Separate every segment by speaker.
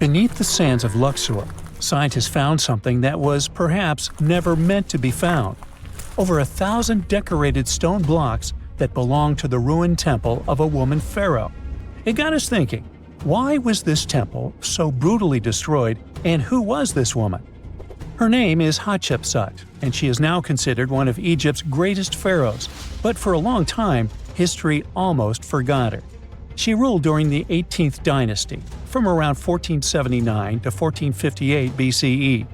Speaker 1: Beneath the sands of Luxor, scientists found something that was perhaps never meant to be found. Over 1,000 decorated stone blocks that belonged to the ruined temple of a woman pharaoh. It got us thinking, why was this temple so brutally destroyed, and who was this woman? Her name is Hatshepsut, and she is now considered one of Egypt's greatest pharaohs, but for a long time, history almost forgot her. She ruled during the 18th dynasty, from around 1479 to 1458 BCE.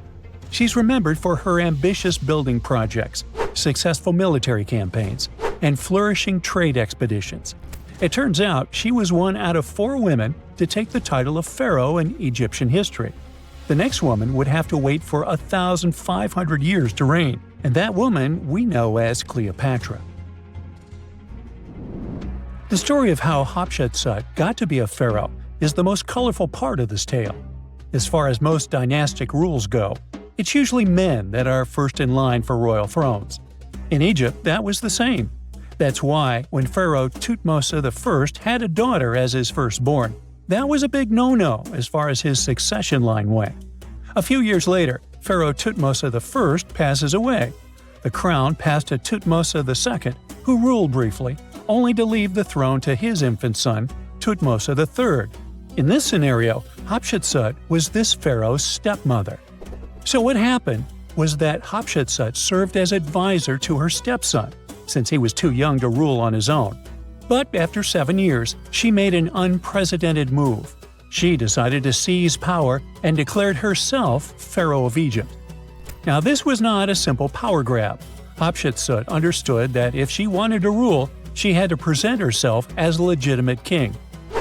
Speaker 1: She's remembered for her ambitious building projects, successful military campaigns, and flourishing trade expeditions. It turns out she was one out of 4 women to take the title of pharaoh in Egyptian history. The next woman would have to wait for 1,500 years to reign, and that woman we know as Cleopatra. The story of how Hatshepsut got to be a pharaoh is the most colorful part of this tale. As far as most dynastic rules go, it's usually men that are first in line for royal thrones. In Egypt, that was the same. That's why, when Pharaoh Thutmose I had a daughter as his firstborn, that was a big no-no as far as his succession line went. A few years later, Pharaoh Thutmose I passes away. The crown passed to Thutmose II, who ruled briefly, only to leave the throne to his infant son, Thutmose III. In this scenario, Hatshepsut was this pharaoh's stepmother. So what happened was that Hatshepsut served as advisor to her stepson, since he was too young to rule on his own. But after 7 years, she made an unprecedented move. She decided to seize power and declared herself Pharaoh of Egypt. Now this was not a simple power grab. Hatshepsut understood that if she wanted to rule, she had to present herself as a legitimate king.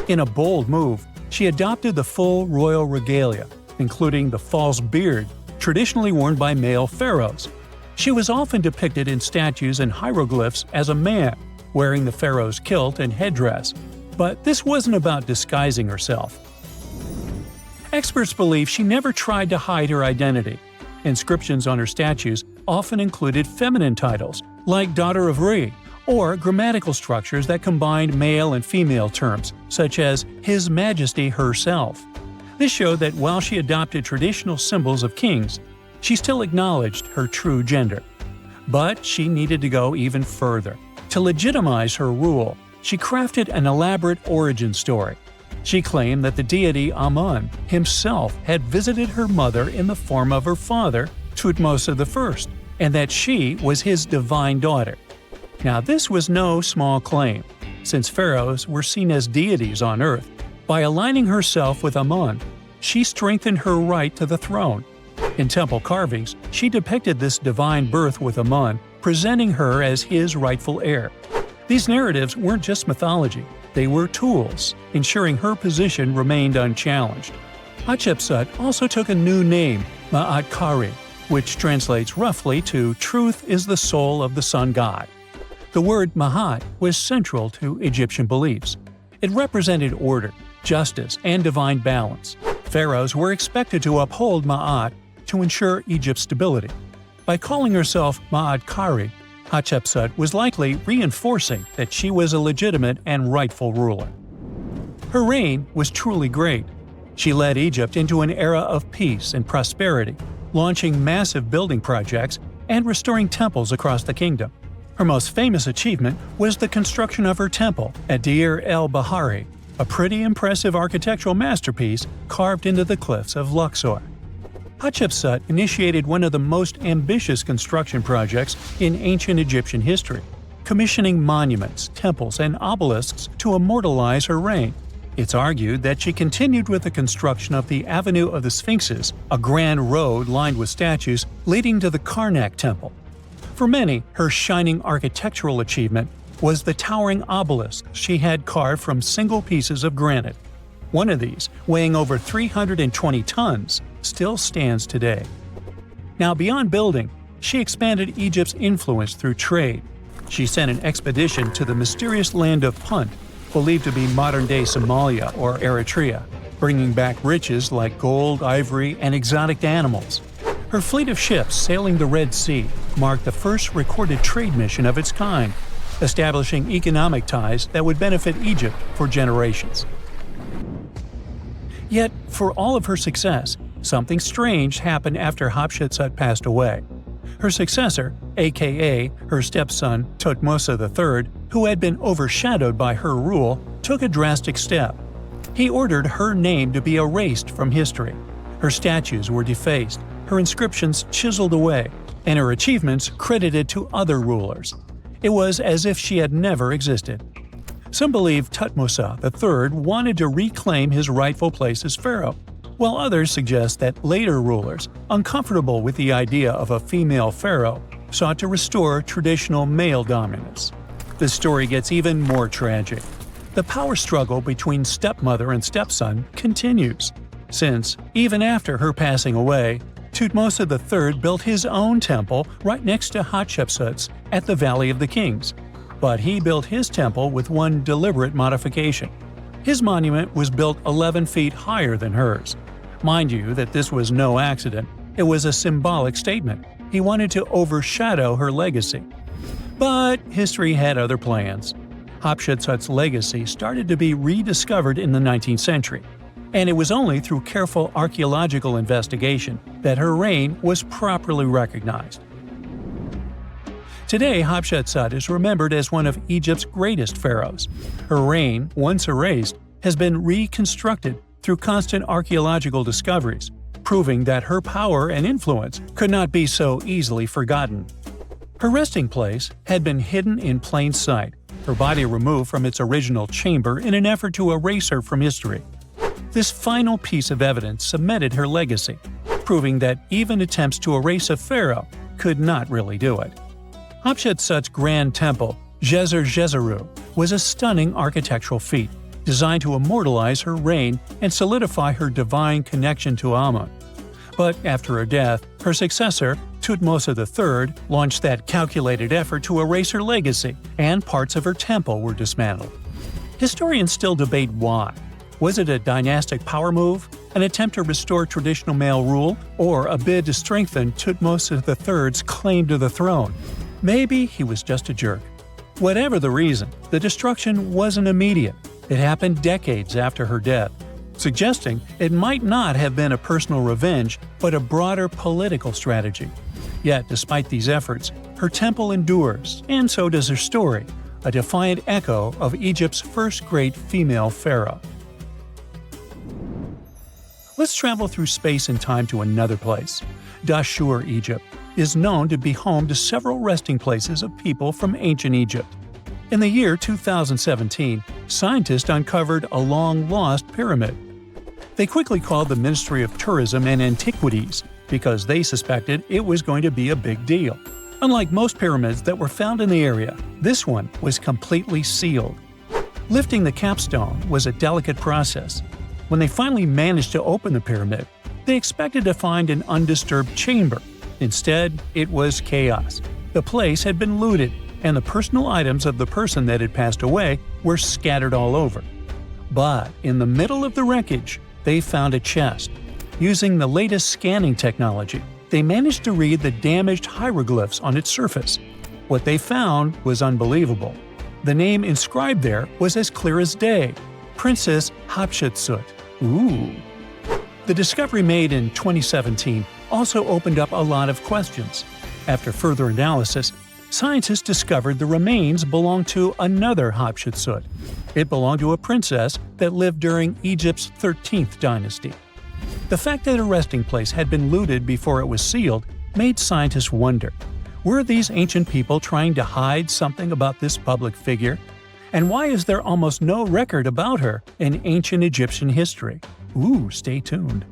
Speaker 1: In a bold move, she adopted the full royal regalia, including the false beard traditionally worn by male pharaohs. She was often depicted in statues and hieroglyphs as a man, wearing the pharaoh's kilt and headdress. But this wasn't about disguising herself. Experts believe she never tried to hide her identity. Inscriptions on her statues often included feminine titles, like Daughter of Re, or grammatical structures that combined male and female terms, such as His Majesty herself. This showed that while she adopted traditional symbols of kings, she still acknowledged her true gender. But she needed to go even further. To legitimize her rule, she crafted an elaborate origin story. She claimed that the deity Amun himself had visited her mother in the form of her father, Thutmose I, and that she was his divine daughter. Now this was no small claim, since pharaohs were seen as deities on earth. By aligning herself with Amun, she strengthened her right to the throne. In temple carvings, she depicted this divine birth with Amun, presenting her as his rightful heir. These narratives weren't just mythology, they were tools, ensuring her position remained unchallenged. Hatshepsut also took a new name, Ma'at Kari, which translates roughly to "Truth is the soul of the sun god." The word Ma'at was central to Egyptian beliefs. It represented order, justice, and divine balance. Pharaohs were expected to uphold Ma'at to ensure Egypt's stability. By calling herself Ma'at Kari, Hatshepsut was likely reinforcing that she was a legitimate and rightful ruler. Her reign was truly great. She led Egypt into an era of peace and prosperity, launching massive building projects and restoring temples across the kingdom. Her most famous achievement was the construction of her temple at Deir el-Bahari, a pretty impressive architectural masterpiece carved into the cliffs of Luxor. Hatshepsut initiated one of the most ambitious construction projects in ancient Egyptian history, commissioning monuments, temples, and obelisks to immortalize her reign. It's argued that she continued with the construction of the Avenue of the Sphinxes, a grand road lined with statues leading to the Karnak Temple. For many, her shining architectural achievement was the towering obelisk she had carved from single pieces of granite. One of these, weighing over 320 tons, still stands today. Now, beyond building, she expanded Egypt's influence through trade. She sent an expedition to the mysterious land of Punt, believed to be modern-day Somalia or Eritrea, bringing back riches like gold, ivory, and exotic animals. Her fleet of ships sailing the Red Sea marked the first recorded trade mission of its kind, establishing economic ties that would benefit Egypt for generations. Yet, for all of her success, something strange happened after Hatshepsut passed away. Her successor, aka her stepson Thutmose III, who had been overshadowed by her rule, took a drastic step. He ordered her name to be erased from history. Her statues were defaced, her inscriptions chiseled away, and her achievements credited to other rulers. It was as if she had never existed. Some believe Thutmose III wanted to reclaim his rightful place as pharaoh, while others suggest that later rulers, uncomfortable with the idea of a female pharaoh, sought to restore traditional male dominance. The story gets even more tragic. The power struggle between stepmother and stepson continues, since, even after her passing away, Thutmose III built his own temple right next to Hatshepsut's at the Valley of the Kings. But he built his temple with one deliberate modification. His monument was built 11 feet higher than hers. Mind you that this was no accident, it was a symbolic statement. He wanted to overshadow her legacy. But history had other plans. Hatshepsut's legacy started to be rediscovered in the 19th century, and it was only through careful archaeological investigation that her reign was properly recognized. Today, Hatshepsut is remembered as one of Egypt's greatest pharaohs. Her reign, once erased, has been reconstructed through constant archaeological discoveries, proving that her power and influence could not be so easily forgotten. Her resting place had been hidden in plain sight, her body removed from its original chamber in an effort to erase her from history. This final piece of evidence cemented her legacy, proving that even attempts to erase a pharaoh could not really do it. Hatshepsut's grand temple, Djeser-Djeseru, was a stunning architectural feat, designed to immortalize her reign and solidify her divine connection to Amun. But after her death, her successor, Thutmose III, launched that calculated effort to erase her legacy, and parts of her temple were dismantled. Historians still debate why. Was it a dynastic power move, an attempt to restore traditional male rule, or a bid to strengthen Thutmose III's claim to the throne? Maybe he was just a jerk. Whatever the reason, the destruction wasn't immediate. It happened decades after her death, suggesting it might not have been a personal revenge but a broader political strategy. Yet, despite these efforts, her temple endures, and so does her story, a defiant echo of Egypt's first great female pharaoh. Let's travel through space and time to another place. Dashur, Egypt, is known to be home to several resting places of people from ancient Egypt. In the year 2017, scientists uncovered a long-lost pyramid. They quickly called the Ministry of Tourism and Antiquities because they suspected it was going to be a big deal. Unlike most pyramids that were found in the area, this one was completely sealed. Lifting the capstone was a delicate process. When they finally managed to open the pyramid, they expected to find an undisturbed chamber. Instead, it was chaos. The place had been looted, and the personal items of the person that had passed away were scattered all over. But in the middle of the wreckage, they found a chest. Using the latest scanning technology, they managed to read the damaged hieroglyphs on its surface. What they found was unbelievable. The name inscribed there was as clear as day: Princess Hatshepsut. Ooh. The discovery made in 2017 also opened up a lot of questions. After further analysis, scientists discovered the remains belonged to another Hatshepsut. It belonged to a princess that lived during Egypt's 13th dynasty. The fact that her resting place had been looted before it was sealed made scientists wonder, were these ancient people trying to hide something about this public figure? And why is there almost no record about her in ancient Egyptian history? Ooh, stay tuned.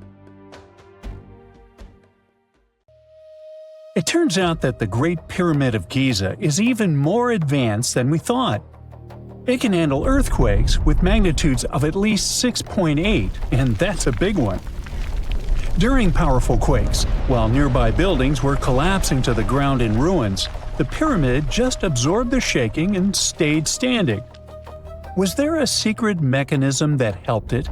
Speaker 1: It turns out that the Great Pyramid of Giza is even more advanced than we thought. It can handle earthquakes with magnitudes of at least 6.8, and that's a big one. During powerful quakes, while nearby buildings were collapsing to the ground in ruins, the pyramid just absorbed the shaking and stayed standing. Was there a secret mechanism that helped it?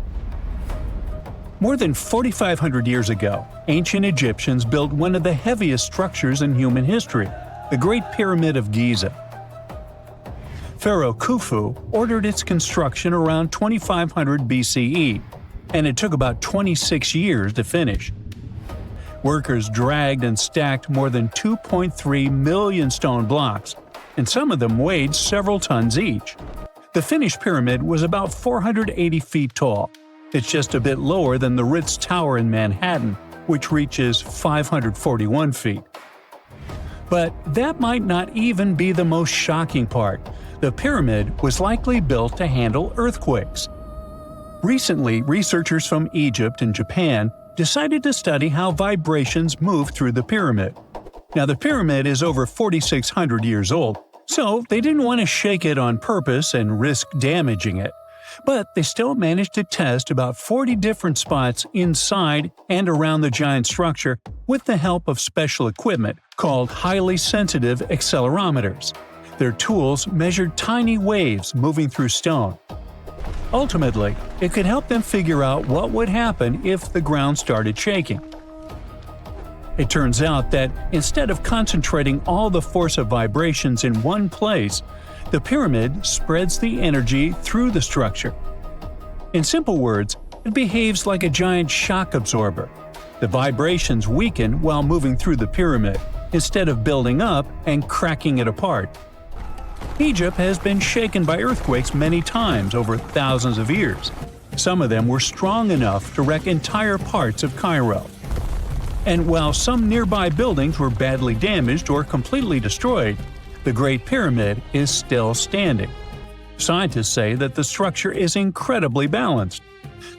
Speaker 1: More than 4,500 years ago, ancient Egyptians built one of the heaviest structures in human history, the Great Pyramid of Giza. Pharaoh Khufu ordered its construction around 2500 BCE. and it took about 26 years to finish. Workers dragged and stacked more than 2.3 million stone blocks, and some of them weighed several tons each. The finished pyramid was about 480 feet tall. It's just a bit lower than the Ritz Tower in Manhattan, which reaches 541 feet. But that might not even be the most shocking part. The pyramid was likely built to handle earthquakes. Recently, researchers from Egypt and Japan decided to study how vibrations move through the pyramid. Now, the pyramid is over 4,600 years old, so they didn't want to shake it on purpose and risk damaging it. But they still managed to test about 40 different spots inside and around the giant structure with the help of special equipment called highly sensitive accelerometers. Their tools measured tiny waves moving through stone. Ultimately, it could help them figure out what would happen if the ground started shaking. It turns out that instead of concentrating all the force of vibrations in one place, the pyramid spreads the energy through the structure. In simple words, it behaves like a giant shock absorber. The vibrations weaken while moving through the pyramid, instead of building up and cracking it apart. Egypt has been shaken by earthquakes many times over thousands of years. Some of them were strong enough to wreck entire parts of Cairo. And while some nearby buildings were badly damaged or completely destroyed, the Great Pyramid is still standing. Scientists say that the structure is incredibly balanced.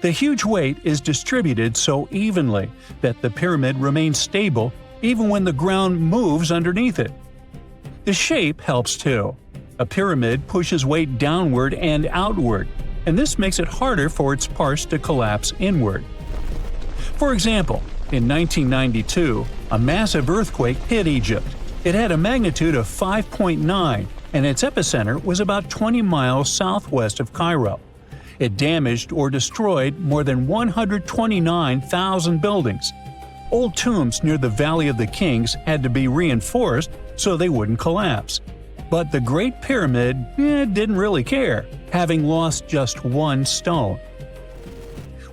Speaker 1: The huge weight is distributed so evenly that the pyramid remains stable even when the ground moves underneath it. The shape helps too. A pyramid pushes weight downward and outward, and this makes it harder for its parts to collapse inward. For example, in 1992, a massive earthquake hit Egypt. It had a magnitude of 5.9, and its epicenter was about 20 miles southwest of Cairo. It damaged or destroyed more than 129,000 buildings. Old tombs near the Valley of the Kings had to be reinforced so they wouldn't collapse. But the Great Pyramid didn't really care, having lost just one stone.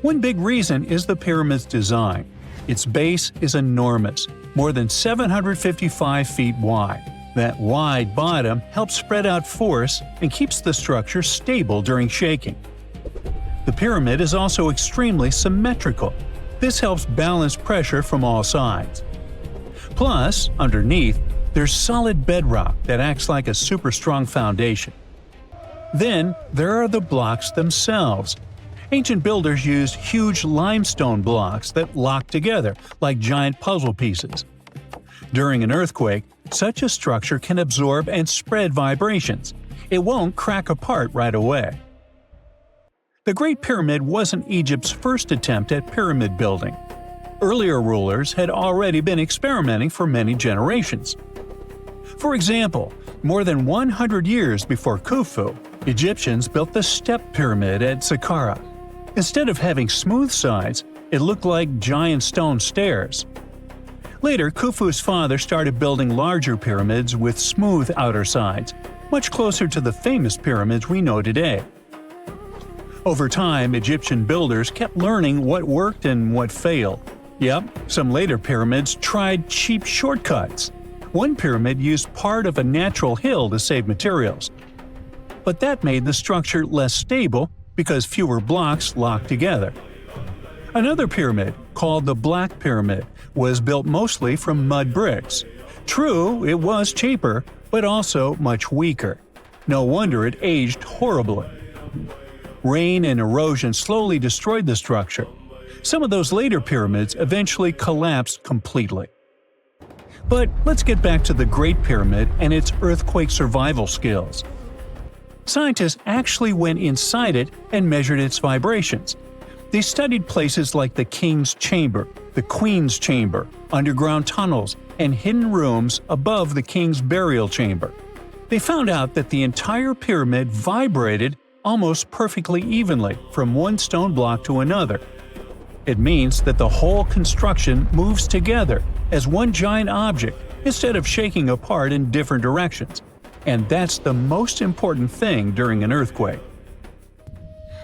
Speaker 1: One big reason is the pyramid's design. Its base is enormous, more than 755 feet wide. That wide bottom helps spread out force and keeps the structure stable during shaking. The pyramid is also extremely symmetrical. This helps balance pressure from all sides. Plus, underneath, there's solid bedrock that acts like a super strong foundation. Then, there are the blocks themselves. Ancient builders used huge limestone blocks that lock together like giant puzzle pieces. During an earthquake, such a structure can absorb and spread vibrations. It won't crack apart right away. The Great Pyramid wasn't Egypt's first attempt at pyramid building. Earlier rulers had already been experimenting for many generations. For example, more than 100 years before Khufu, Egyptians built the step pyramid at Saqqara. Instead of having smooth sides, it looked like giant stone stairs. Later, Khufu's father started building larger pyramids with smooth outer sides, much closer to the famous pyramids we know today. Over time, Egyptian builders kept learning what worked and what failed. Yep, some later pyramids tried cheap shortcuts. One pyramid used part of a natural hill to save materials. But that made the structure less stable because fewer blocks locked together. Another pyramid, called the Black Pyramid, was built mostly from mud bricks. True, it was cheaper, but also much weaker. No wonder it aged horribly. Rain and erosion slowly destroyed the structure. Some of those later pyramids eventually collapsed completely. But let's get back to the Great Pyramid and its earthquake survival skills. Scientists actually went inside it and measured its vibrations. They studied places like the King's Chamber, the Queen's Chamber, underground tunnels, and hidden rooms above the King's Burial Chamber. They found out that the entire pyramid vibrated almost perfectly evenly from one stone block to another. It means that the whole construction moves together as one giant object instead of shaking apart in different directions. And that's the most important thing during an earthquake.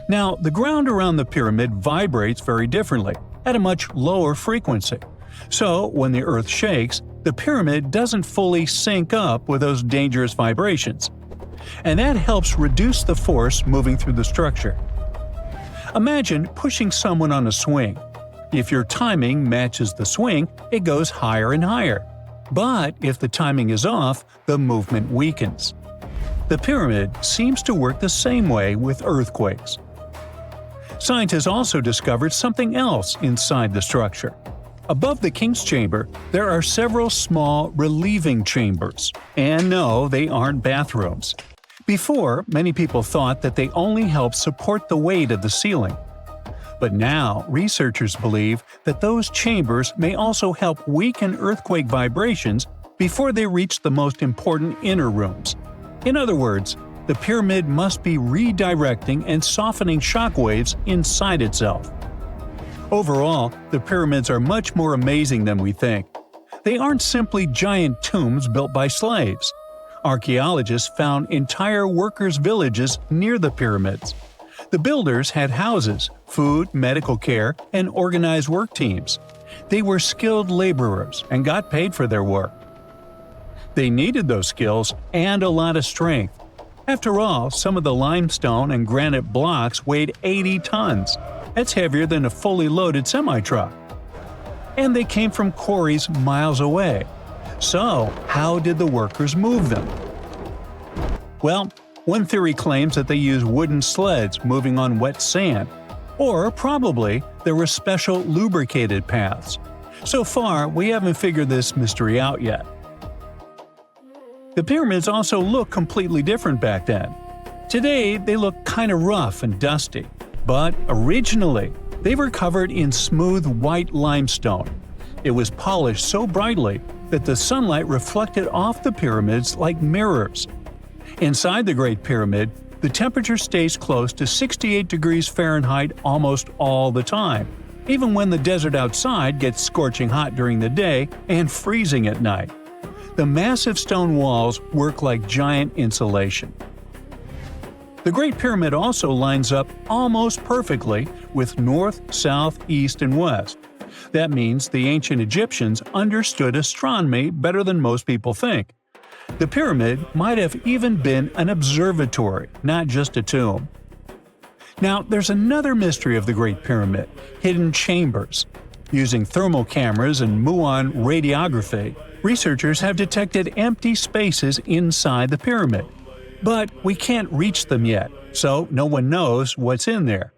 Speaker 1: Now, the ground around the pyramid vibrates very differently, at a much lower frequency. So, when the Earth shakes, the pyramid doesn't fully sync up with those dangerous vibrations. And that helps reduce the force moving through the structure. Imagine pushing someone on a swing. If your timing matches the swing, it goes higher and higher. But if the timing is off, the movement weakens. The pyramid seems to work the same way with earthquakes. Scientists also discovered something else inside the structure. Above the king's chamber, there are several small relieving chambers. And no, they aren't bathrooms. Before, many people thought that they only help support the weight of the ceiling. But now, researchers believe that those chambers may also help weaken earthquake vibrations before they reach the most important inner rooms. In other words, the pyramid must be redirecting and softening shock waves inside itself. Overall, the pyramids are much more amazing than we think. They aren't simply giant tombs built by slaves. Archaeologists found entire workers' villages near the pyramids. The builders had houses, food, medical care, and organized work teams. They were skilled laborers and got paid for their work. They needed those skills and a lot of strength. After all, some of the limestone and granite blocks weighed 80 tons. That's heavier than a fully loaded semi-truck. And they came from quarries miles away. So, how did the workers move them? Well, one theory claims that they used wooden sleds moving on wet sand. Or probably there were special lubricated paths. So far, we haven't figured this mystery out yet. The pyramids also look completely different back then. Today, they look kind of rough and dusty. But originally, they were covered in smooth white limestone. It was polished so brightly that the sunlight reflected off the pyramids like mirrors. Inside the Great Pyramid, the temperature stays close to 68 degrees Fahrenheit almost all the time, even when the desert outside gets scorching hot during the day and freezing at night. The massive stone walls work like giant insulation. The Great Pyramid also lines up almost perfectly with north, south, east, and west. That means the ancient Egyptians understood astronomy better than most people think. The pyramid might have even been an observatory, not just a tomb. Now, there's another mystery of the Great Pyramid: hidden chambers. Using thermal cameras and muon radiography, researchers have detected empty spaces inside the pyramid. But we can't reach them yet, so no one knows what's in there.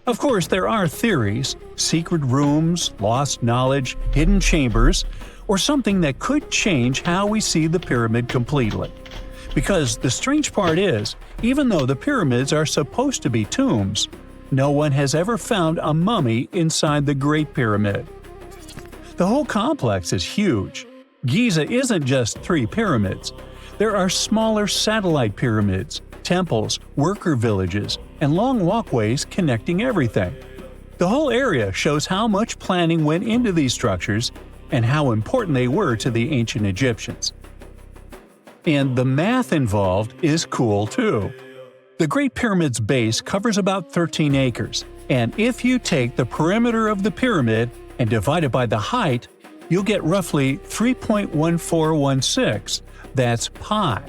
Speaker 1: Of course, there are theories: secret rooms, lost knowledge, hidden chambers, or something that could change how we see the pyramid completely. Because the strange part is, even though the pyramids are supposed to be tombs, no one has ever found a mummy inside the Great Pyramid. The whole complex is huge. Giza isn't just 3 pyramids. There are smaller satellite pyramids, temples, worker villages, and long walkways connecting everything. The whole area shows how much planning went into these structures and how important they were to the ancient Egyptians. And the math involved is cool too. The Great Pyramid's base covers about 13 acres, and if you take the perimeter of the pyramid and divide it by the height, you'll get roughly 3.1416. That's pi.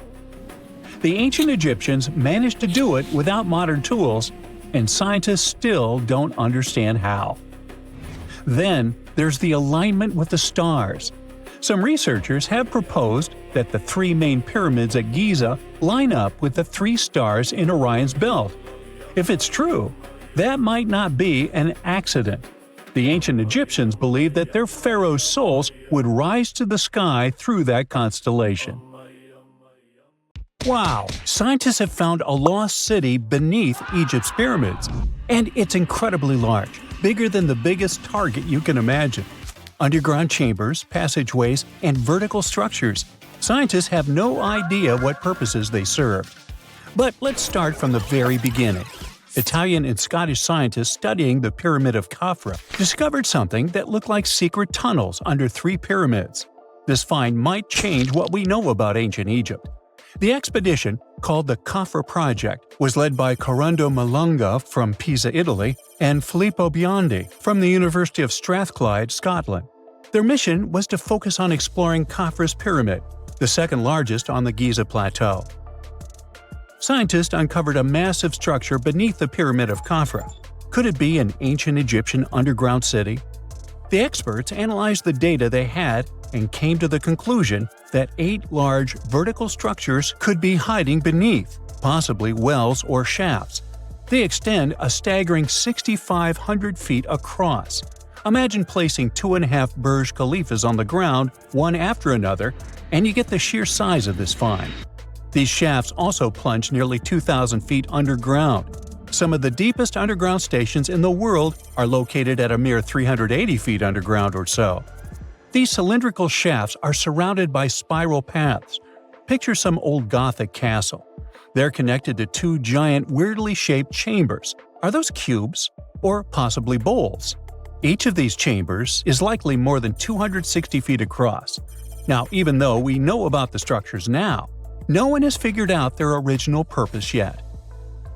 Speaker 1: The ancient Egyptians managed to do it without modern tools, and scientists still don't understand how. Then, there's the alignment with the stars. Some researchers have proposed that the 3 main pyramids at Giza line up with the 3 stars in Orion's belt. If it's true, that might not be an accident. The ancient Egyptians believed that their pharaoh's souls would rise to the sky through that constellation. Wow! Scientists have found a lost city beneath Egypt's pyramids. And it's incredibly large, bigger than the biggest target you can imagine. Underground chambers, passageways, and vertical structures. Scientists have no idea what purposes they served. But let's start from the very beginning. Italian and Scottish scientists studying the Pyramid of Khafra discovered something that looked like secret tunnels under 3 pyramids. This find might change what we know about ancient Egypt. The expedition, called the Khafra Project, was led by Corrado Malunga from Pisa, Italy, and Filippo Biondi from the University of Strathclyde, Scotland. Their mission was to focus on exploring Khafra's pyramid, the second largest on the Giza Plateau. Scientists uncovered a massive structure beneath the Pyramid of Khafra. Could it be an ancient Egyptian underground city? The experts analyzed the data they had and came to the conclusion that 8 large vertical structures could be hiding beneath, possibly wells or shafts. They extend a staggering 6,500 feet across. Imagine placing 2.5 Burj Khalifas on the ground, one after another, and you get the sheer size of this find. These shafts also plunge nearly 2,000 feet underground. Some of the deepest underground stations in the world are located at a mere 380 feet underground or so. These cylindrical shafts are surrounded by spiral paths. Picture some old Gothic castle. They're connected to 2 giant, weirdly shaped chambers. Are those cubes? Or possibly bowls? Each of these chambers is likely more than 260 feet across. Now, even though we know about the structures now, no one has figured out their original purpose yet.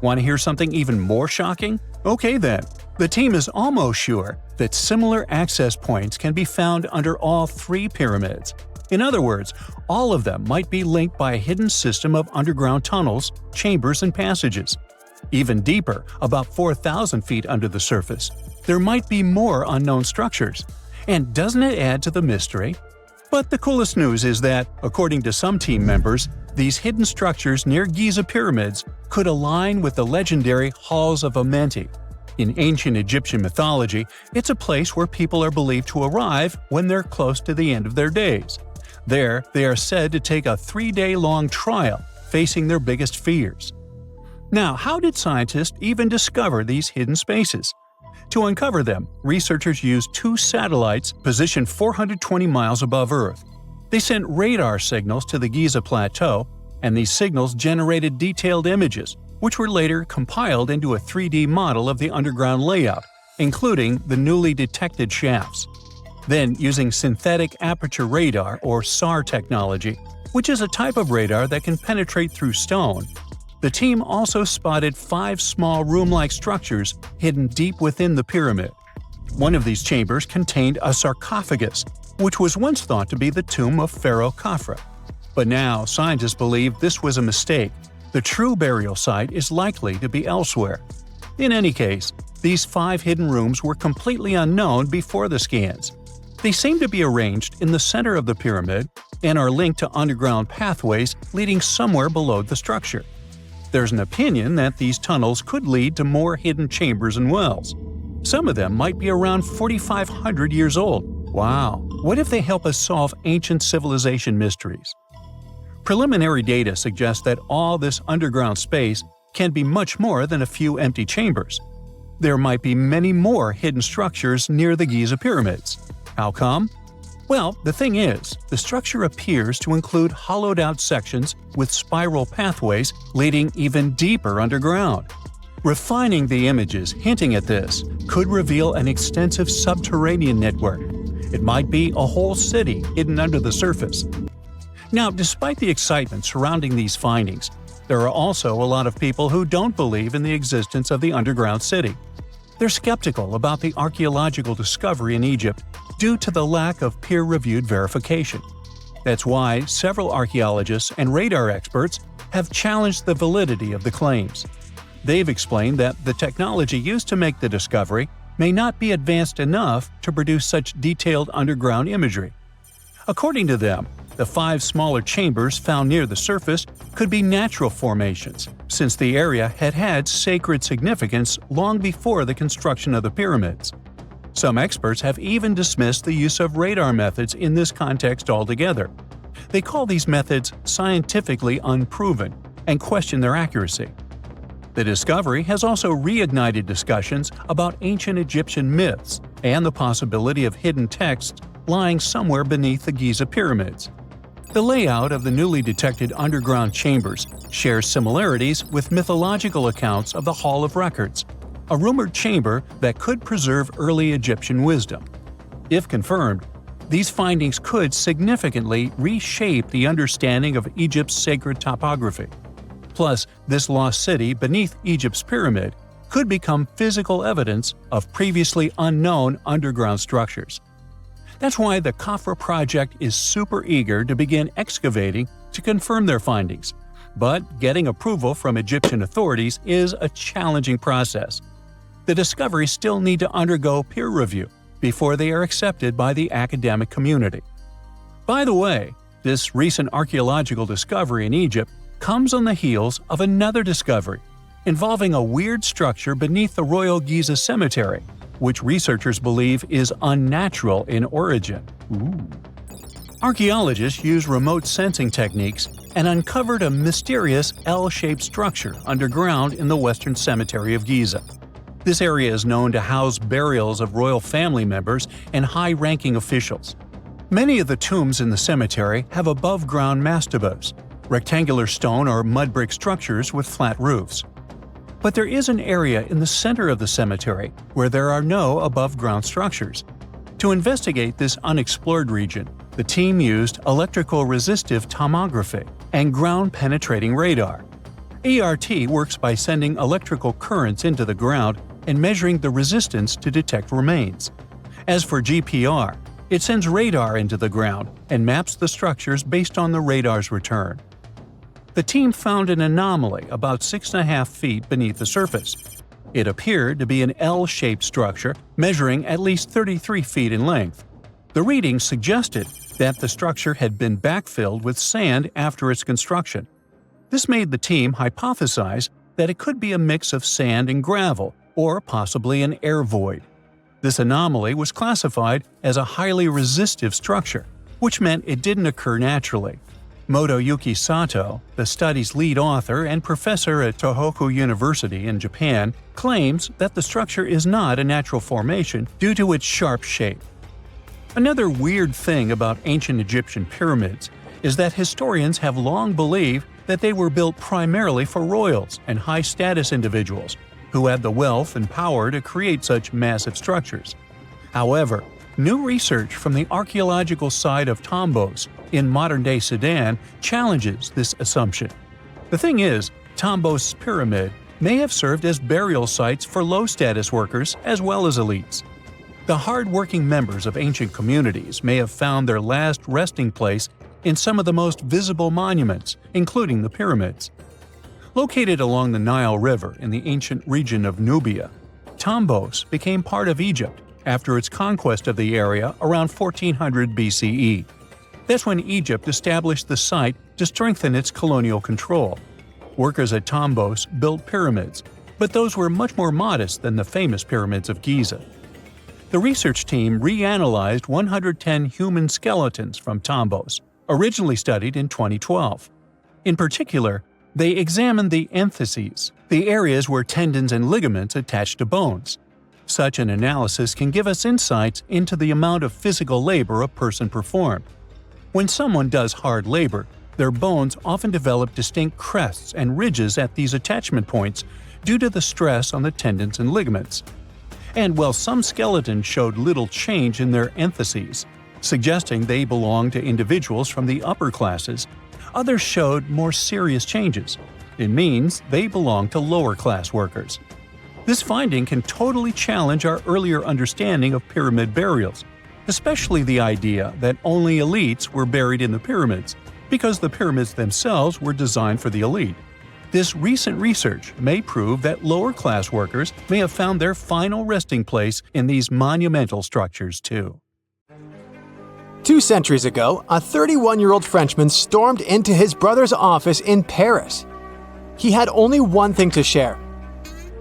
Speaker 1: Want to hear something even more shocking? Okay then, the team is almost sure that similar access points can be found under all 3 pyramids. In other words, all of them might be linked by a hidden system of underground tunnels, chambers, and passages. Even deeper, about 4,000 feet under the surface, there might be more unknown structures. And doesn't it add to the mystery? But the coolest news is that, according to some team members, these hidden structures near Giza pyramids could align with the legendary Halls of Amenti. In ancient Egyptian mythology, it's a place where people are believed to arrive when they're close to the end of their days. There, they are said to take a 3-day-long trial, facing their biggest fears. Now, how did scientists even discover these hidden spaces? To uncover them, researchers used 2 satellites positioned 420 miles above Earth. They sent radar signals to the Giza Plateau, and these signals generated detailed images, which were later compiled into a 3D model of the underground layout, including the newly detected shafts. Then, using synthetic aperture radar or SAR technology, which is a type of radar that can penetrate through stone, the team also spotted 5 small room-like structures hidden deep within the pyramid. One of these chambers contained a sarcophagus, which was once thought to be the tomb of Pharaoh Khafra. But now, scientists believe this was a mistake. The true burial site is likely to be elsewhere. In any case, these 5 hidden rooms were completely unknown before the scans. They seem to be arranged in the center of the pyramid and are linked to underground pathways leading somewhere below the structure. There's an opinion that these tunnels could lead to more hidden chambers and wells. Some of them might be around 4,500 years old. Wow, what if they help us solve ancient civilization mysteries? Preliminary data suggests that all this underground space can be much more than a few empty chambers. There might be many more hidden structures near the Giza pyramids. How come? Well, the thing is, the structure appears to include hollowed-out sections with spiral pathways leading even deeper underground. Refining the images hinting at this could reveal an extensive subterranean network. It might be a whole city hidden under the surface. Now, despite the excitement surrounding these findings, there are also a lot of people who don't believe in the existence of the underground city. They're skeptical about the archaeological discovery in Egypt due to the lack of peer-reviewed verification. That's why several archaeologists and radar experts have challenged the validity of the claims. They've explained that the technology used to make the discovery may not be advanced enough to produce such detailed underground imagery. According to them, the 5 smaller chambers found near the surface could be natural formations, since the area had had sacred significance long before the construction of the pyramids. Some experts have even dismissed the use of radar methods in this context altogether. They call these methods scientifically unproven and question their accuracy. The discovery has also reignited discussions about ancient Egyptian myths and the possibility of hidden texts lying somewhere beneath the Giza pyramids. The layout of the newly detected underground chambers shares similarities with mythological accounts of the Hall of Records, a rumored chamber that could preserve early Egyptian wisdom. If confirmed, These findings could significantly reshape the understanding of Egypt's sacred topography. Plus, this lost city beneath Egypt's pyramid could become physical evidence of previously unknown underground structures. That's why the Khafra project is super eager to begin excavating to confirm their findings. But getting approval from Egyptian authorities is a challenging process. The discoveries still need to undergo peer review before they are accepted by the academic community. By the way, this recent archaeological discovery in Egypt comes on the heels of another discovery involving a weird structure beneath the Royal Giza cemetery, which researchers believe is unnatural in origin. Archaeologists used remote sensing techniques and uncovered a mysterious L-shaped structure underground in the western cemetery of Giza. This area is known to house burials of royal family members and high-ranking officials. Many of the tombs in the cemetery have above-ground mastabas, rectangular stone or mud brick structures with flat roofs. But there is an area in the center of the cemetery where there are no above-ground structures. To investigate this unexplored region, the team used electrical resistive tomography and ground-penetrating radar. ERT works by sending electrical currents into the ground and measuring the resistance to detect remains. As for GPR, it sends radar into the ground and maps the structures based on the radar's return. The team found an anomaly about 6.5 feet beneath the surface. It appeared to be an L-shaped structure measuring at least 33 feet in length. The readings suggested that the structure had been backfilled with sand after its construction. This made the team hypothesize that it could be a mix of sand and gravel, or possibly an air void. This anomaly was classified as a highly resistive structure, which meant it didn't occur naturally. Motoyuki Sato, the study's lead author and professor at Tohoku University in Japan, claims that the structure is not a natural formation due to its sharp shape. Another weird thing about ancient Egyptian pyramids is that historians have long believed that they were built primarily for royals and high-status individuals who had the wealth and power to create such massive structures. However, new research from the archaeological site of Tombos in modern-day Sudan challenges this assumption. The thing is, Tombos' pyramid may have served as burial sites for low-status workers as well as elites. The hard-working members of ancient communities may have found their last resting place in some of the most visible monuments, including the pyramids. Located along the Nile River in the ancient region of Nubia, Tombos became part of Egypt after its conquest of the area around 1400 BCE. That's when Egypt established the site to strengthen its colonial control. Workers at Tombos built pyramids, but those were much more modest than the famous pyramids of Giza. The research team reanalyzed 110 human skeletons from Tombos, originally studied in 2012. In particular, they examined the entheses, the areas where tendons and ligaments attach to bones. Such an analysis can give us insights into the amount of physical labor a person performed. When someone does hard labor, their bones often develop distinct crests and ridges at these attachment points due to the stress on the tendons and ligaments. And while some skeletons showed little change in their entheses, suggesting they belonged to individuals from the upper classes, others showed more serious changes. It means they belong to lower-class workers. This finding can totally challenge our earlier understanding of pyramid burials, especially the idea that only elites were buried in the pyramids, because the pyramids themselves were designed for the elite. This recent research may prove that lower-class workers may have found their final resting place in these monumental structures too.
Speaker 2: 2 centuries ago, a 31-year-old Frenchman stormed into his brother's office in Paris. He had only one thing to share.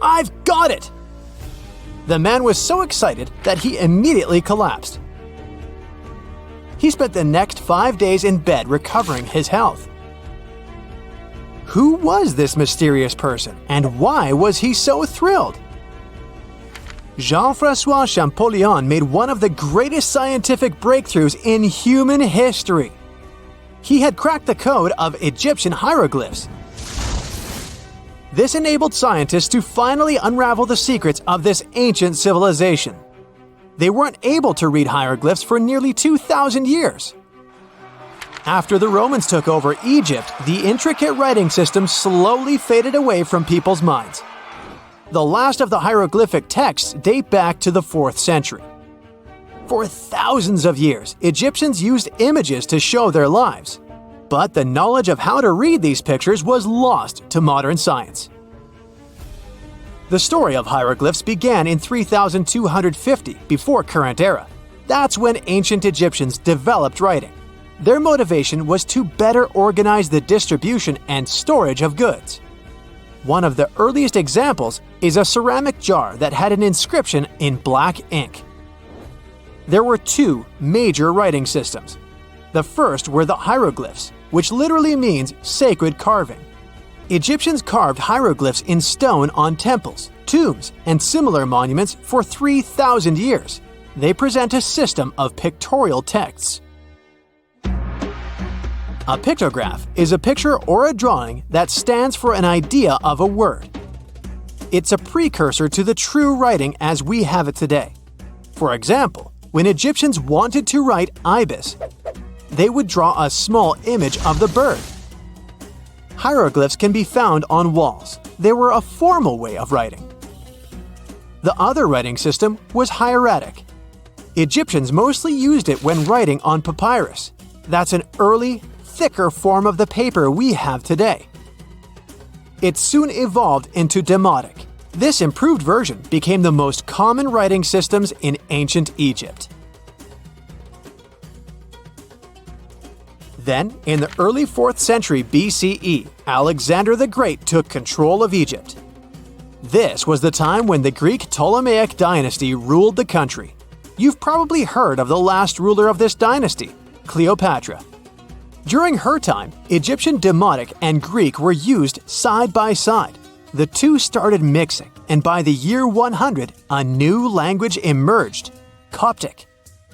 Speaker 2: "I've got it!" The man was so excited that he immediately collapsed. He spent the next 5 days in bed recovering his health. Who was this mysterious person, and why was he so thrilled? Jean-François Champollion made one of the greatest scientific breakthroughs in human history. He had cracked the code of Egyptian hieroglyphs. This enabled scientists to finally unravel the secrets of this ancient civilization. They weren't able to read hieroglyphs for nearly 2,000 years. After the Romans took over Egypt, the intricate writing system slowly faded away from people's minds. The last of the hieroglyphic texts date back to the 4th century. For thousands of years, Egyptians used images to show their lives. But the knowledge of how to read these pictures was lost to modern science. The story of hieroglyphs began in 3250 before current era. That's when ancient Egyptians developed writing. Their motivation was to better organize the distribution and storage of goods. One of the earliest examples is a ceramic jar that had an inscription in black ink. There were two major writing systems. The first were the hieroglyphs, which literally means sacred carving. Egyptians carved hieroglyphs in stone on temples, tombs, and similar monuments for 3,000 years. They present a system of pictorial texts. A pictograph is a picture or a drawing that stands for an idea of a word. It's a precursor to the true writing as we have it today. For example, when Egyptians wanted to write ibis, they would draw a small image of the bird. Hieroglyphs can be found on walls. They were a formal way of writing. The other writing system was hieratic. Egyptians mostly used it when writing on papyrus. That's an early, thicker form of the paper we have today. It soon evolved into demotic. This improved version became the most common writing systems in ancient Egypt. Then, in the early 4th century BCE, Alexander the Great took control of Egypt. This was the time when the Greek Ptolemaic dynasty ruled the country. You've probably heard of the last ruler of this dynasty, Cleopatra. During her time, Egyptian Demotic and Greek were used side by side. The two started mixing, and by the year 100, a new language emerged, Coptic.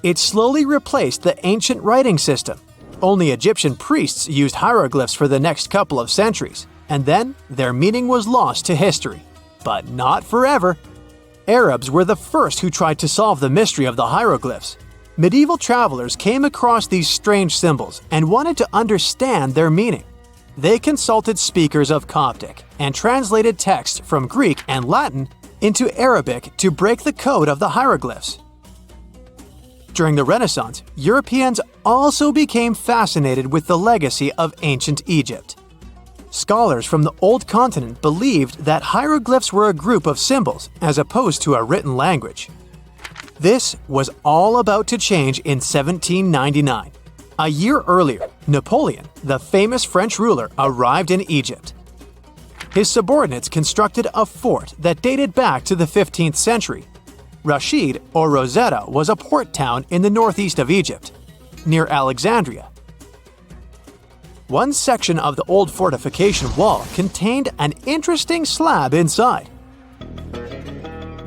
Speaker 2: It slowly replaced the ancient writing system. Only Egyptian priests used hieroglyphs for the next couple of centuries, and then their meaning was lost to history. But not forever. Arabs were the first who tried to solve the mystery of the hieroglyphs. Medieval travelers came across these strange symbols and wanted to understand their meaning. They consulted speakers of Coptic and translated text from Greek and Latin into Arabic to break the code of the hieroglyphs. During the Renaissance, Europeans also became fascinated with the legacy of ancient Egypt. Scholars from the Old Continent believed that hieroglyphs were a group of symbols as opposed to a written language. This was all about to change in 1799. A year earlier, Napoleon, the famous French ruler, arrived in Egypt. His subordinates constructed a fort that dated back to the 15th century. Rashid, or Rosetta, was a port town in the northeast of Egypt, near Alexandria. One section of the old fortification wall contained an interesting slab inside.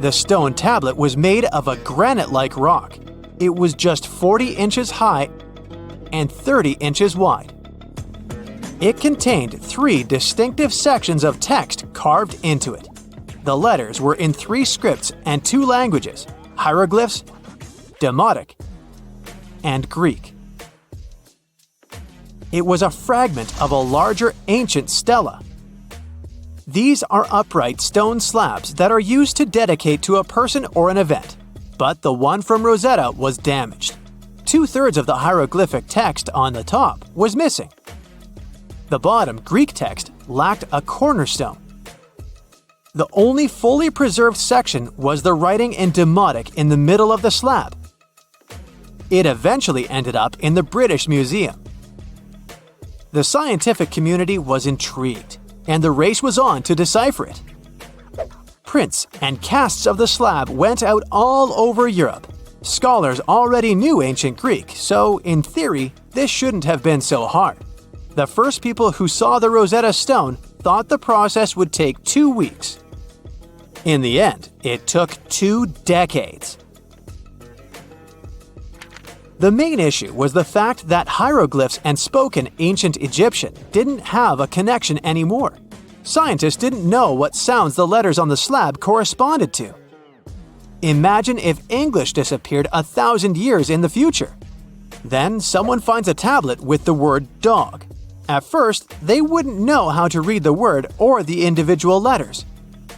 Speaker 2: The stone tablet was made of a granite-like rock. It was just 40 inches high and 30 inches wide. It contained 3 distinctive sections of text carved into it. The letters were in 3 scripts and 2 languages: hieroglyphs, Demotic, and Greek. It was a fragment of a larger ancient stela. These are upright stone slabs that are used to dedicate to a person or an event, but the one from Rosetta was damaged. 2/3 of the hieroglyphic text on the top was missing. The bottom Greek text lacked a cornerstone. The only fully preserved section was the writing in Demotic in the middle of the slab. It eventually ended up in the British Museum. The scientific community was intrigued, and the race was on to decipher it. Prints and casts of the slab went out all over Europe. Scholars already knew ancient Greek, so in theory, this shouldn't have been so hard. The first people who saw the Rosetta Stone thought the process would take 2 weeks. In the end, it took 2 decades. The main issue was the fact that hieroglyphs and spoken ancient Egyptian didn't have a connection anymore. Scientists didn't know what sounds the letters on the slab corresponded to. Imagine if English disappeared 1,000 years in the future. Then someone finds a tablet with the word dog. At first, they wouldn't know how to read the word or the individual letters.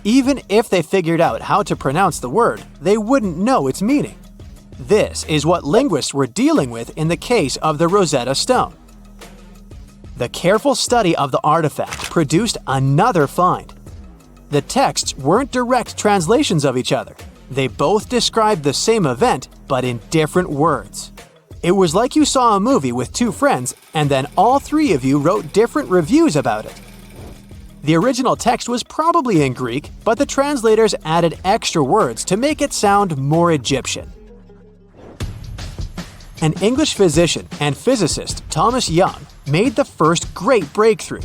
Speaker 2: Even if they figured out how to pronounce the word, they wouldn't know its meaning. This is what linguists were dealing with in the case of the Rosetta Stone. The careful study of the artifact produced another find. The texts weren't direct translations of each other. They both described the same event, but in different words. It was like you saw a movie with two friends, and then all three of you wrote different reviews about it. The original text was probably in Greek, but the translators added extra words to make it sound more Egyptian. An English physician and physicist, Thomas Young, made the first great breakthrough.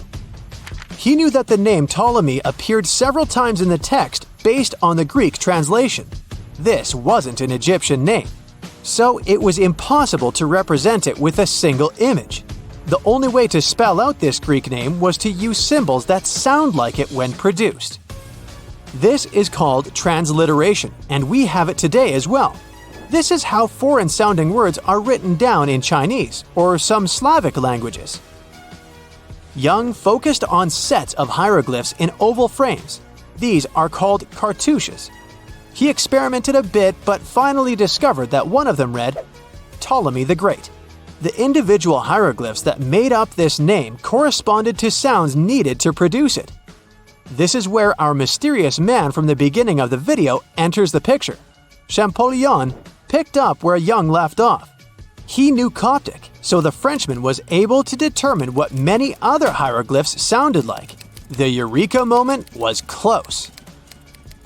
Speaker 2: He knew that the name Ptolemy appeared several times in the text based on the Greek translation. This wasn't an Egyptian name, so it was impossible to represent it with a single image. The only way to spell out this Greek name was to use symbols that sound like it when produced. This is called transliteration, and we have it today as well. This is how foreign-sounding words are written down in Chinese or some Slavic languages. Young focused on sets of hieroglyphs in oval frames. These are called cartouches. He experimented a bit but finally discovered that one of them read, Ptolemy the Great. The individual hieroglyphs that made up this name corresponded to sounds needed to produce it. This is where our mysterious man from the beginning of the video enters the picture. Champollion picked up where Young left off. He knew Coptic, so the Frenchman was able to determine what many other hieroglyphs sounded like. The eureka moment was close.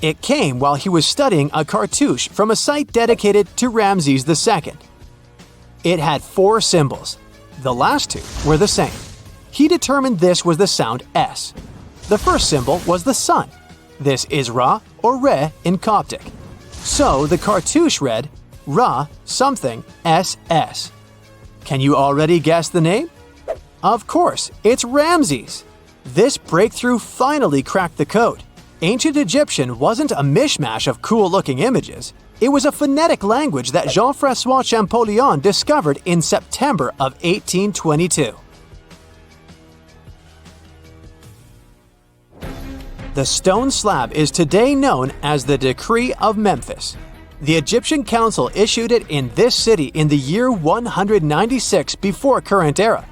Speaker 2: It came while he was studying a cartouche from a site dedicated to Ramses II. It had 4 symbols. The last 2 were the same. He determined this was the sound S. The first symbol was the sun. This is Ra or Re in Coptic. So the cartouche read Ra something SS. Can you already guess the name? Of course, it's Ramses. This breakthrough finally cracked the code. Ancient Egyptian wasn't a mishmash of cool-looking images. It was a phonetic language that Jean-François Champollion discovered in September of 1822. The stone slab is today known as the Decree of Memphis. The Egyptian Council issued it in this city in the year 196 before current era.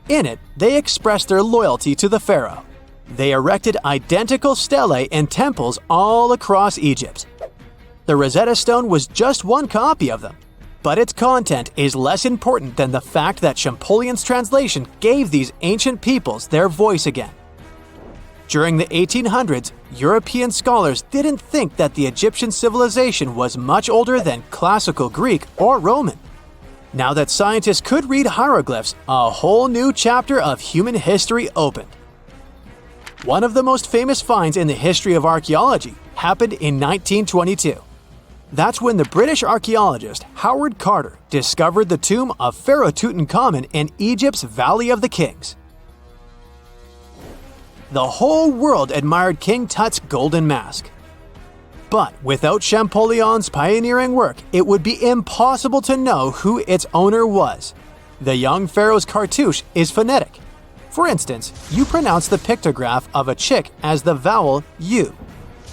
Speaker 2: In it, they expressed their loyalty to the pharaoh. They erected identical stelae in temples all across Egypt. The Rosetta Stone was just one copy of them, but its content is less important than the fact that Champollion's translation gave these ancient peoples their voice again. During the 1800s, European scholars didn't think that the Egyptian civilization was much older than classical Greek or Roman. Now that scientists could read hieroglyphs, a whole new chapter of human history opened. One of the most famous finds in the history of archaeology happened in 1922. That's when the British archaeologist Howard Carter discovered the tomb of Pharaoh Tutankhamun in Egypt's Valley of the Kings. The whole world admired King Tut's golden mask. But without Champollion's pioneering work, it would be impossible to know who its owner was. The young pharaoh's cartouche is phonetic. For instance, you pronounce the pictograph of a chick as the vowel U.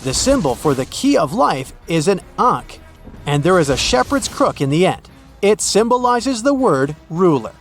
Speaker 2: The symbol for the key of life is an ankh, and there is a shepherd's crook in the end. It symbolizes the word ruler.